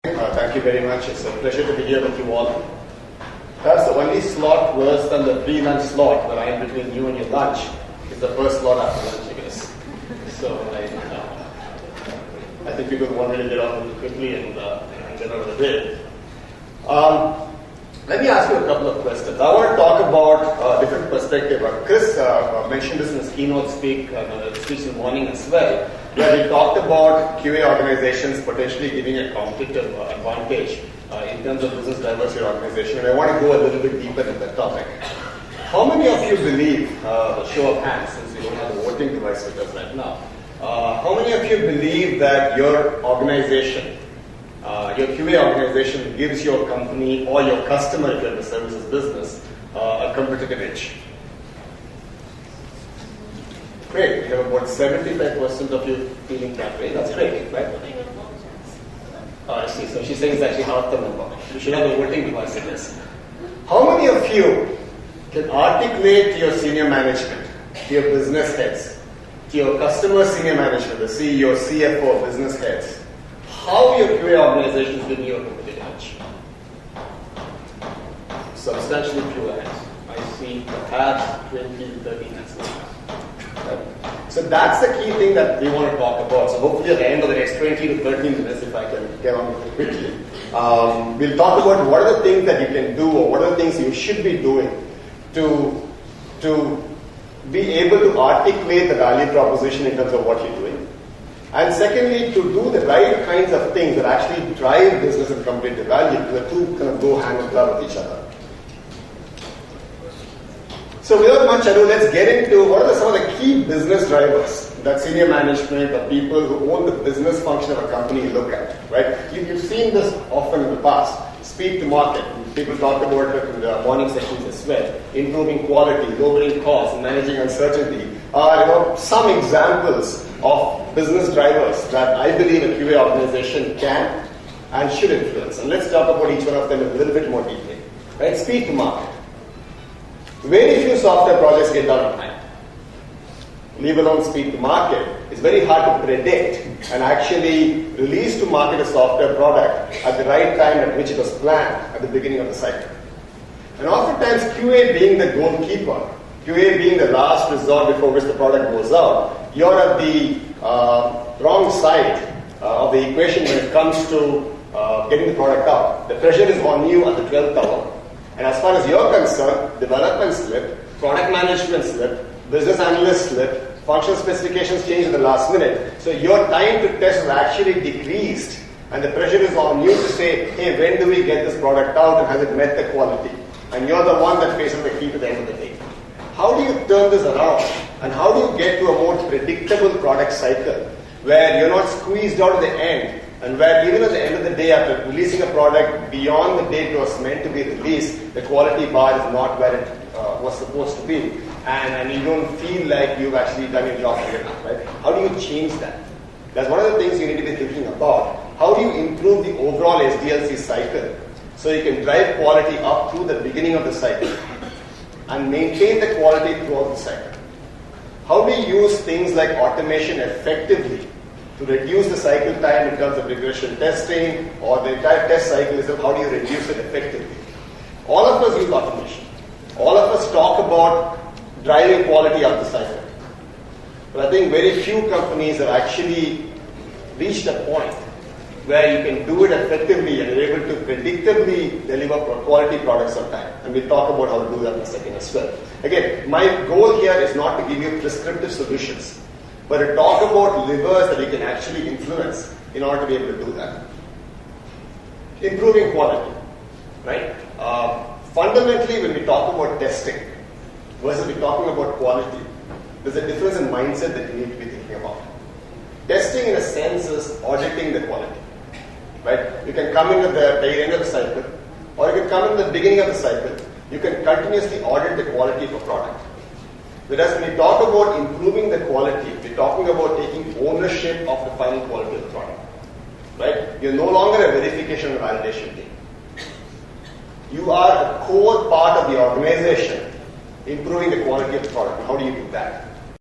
Thank you very much. It's a pleasure to be here with you all. Perhaps the only slot worse than the pre-lunch slot that I am between you and your lunch is the first slot after lunch, I guess. So I think people want me to get on really quickly and get out of the way. Let me ask you a couple of questions. I want to talk about a different perspective. Chris mentioned this in his keynote speech in the morning as well, where he talked about QA organizations potentially giving a competitive advantage in terms of business diversity organization. And I want to go a little bit deeper into that topic. How many of you believe, a show of hands, since we don't have a voting device with us right now, how many of you believe that your organization, your QA organization gives your company or your customer, if you're in the services business, a competitive edge? Great. We have about 75% of you feeling that way. That's great, right? I see. So she's saying it's actually half the number. You should have a voting device in this. How many of you can articulate to your senior management, to your business heads, to your customer senior management, the CEO, CFO, business heads, how your QA organization is giving you a competitive edge? Substantially fewer hands. I see perhaps 20, 30 hands. So that's the key thing that we want to talk about. So hopefully at the end of the next 20 to 30 minutes, if I can get on with it quickly, we'll talk about what are the things that you can do or what are the things you should be doing to be able to articulate the value proposition in terms of what you're doing. And secondly, to do the right kinds of things that actually drive business and competitive value. The two kind of go hand in glove with each other. So without much ado, let's get into what are some of the key business drivers that senior management, the people who own the business function of a company look at, right? You've seen this often in the past. Speed to market. People talked about it in the morning sessions as well. Improving quality, lowering costs, managing uncertainty are some examples of business drivers that I believe a QA organization can and should influence. And let's talk about each one of them in a little bit more detail. Right? Speed to market. Very few software projects get done on time. Leave alone speed to market. It's very hard to predict and actually release to market a software product at the right time at which it was planned at the beginning of the cycle. And oftentimes QA being the goalkeeper, QA being the last resort before which the product goes out, you're at the wrong side of the equation when it comes to getting the product out. The pressure is on you at the 12th hour. And as far as you're concerned, development slip, product management slip, business analyst slip, functional specifications change at the last minute. So your time to test is actually decreased. And the pressure is on you to say, hey, when do we get this product out and has it met the quality? And you're the one that faces the key to the end of the day. How do you turn this around? And how do you get to a more predictable product cycle where you're not squeezed out at the end? And where even at the end of the day, after releasing a product beyond the date it was meant to be released, the quality bar is not where it was supposed to be. And you don't feel like you've actually done your job good enough, right? How do you change that? That's one of the things you need to be thinking about. How do you improve the overall SDLC cycle so you can drive quality up through the beginning of the cycle and maintain the quality throughout the cycle? How do you use things like automation effectively to reduce the cycle time in terms of regression testing or the entire test cycle itself? How do you reduce it effectively? All of us use automation. All of us talk about driving quality up the cycle. But I think very few companies have actually reached a point where you can do it effectively and you're able to predictably deliver quality products on time. And we'll talk about how to do that in a second as well. Again, my goal here is not to give you prescriptive solutions, but to talk about levers that you can actually influence in order to be able to do that. Improving quality, right? Fundamentally, when we talk about testing versus we're talking about quality, there's a difference in mindset that you need to be thinking about. Testing, in a sense, is auditing the quality, right? You can come in at the end of the cycle, or you can come in the beginning of the cycle. You can continuously audit the quality of a product. Whereas when we talk about improving the quality, we're talking about taking ownership of the final quality of the product. Right? You're no longer a verification and validation team. You are a core part of the organization improving the quality of the product. How do you do that?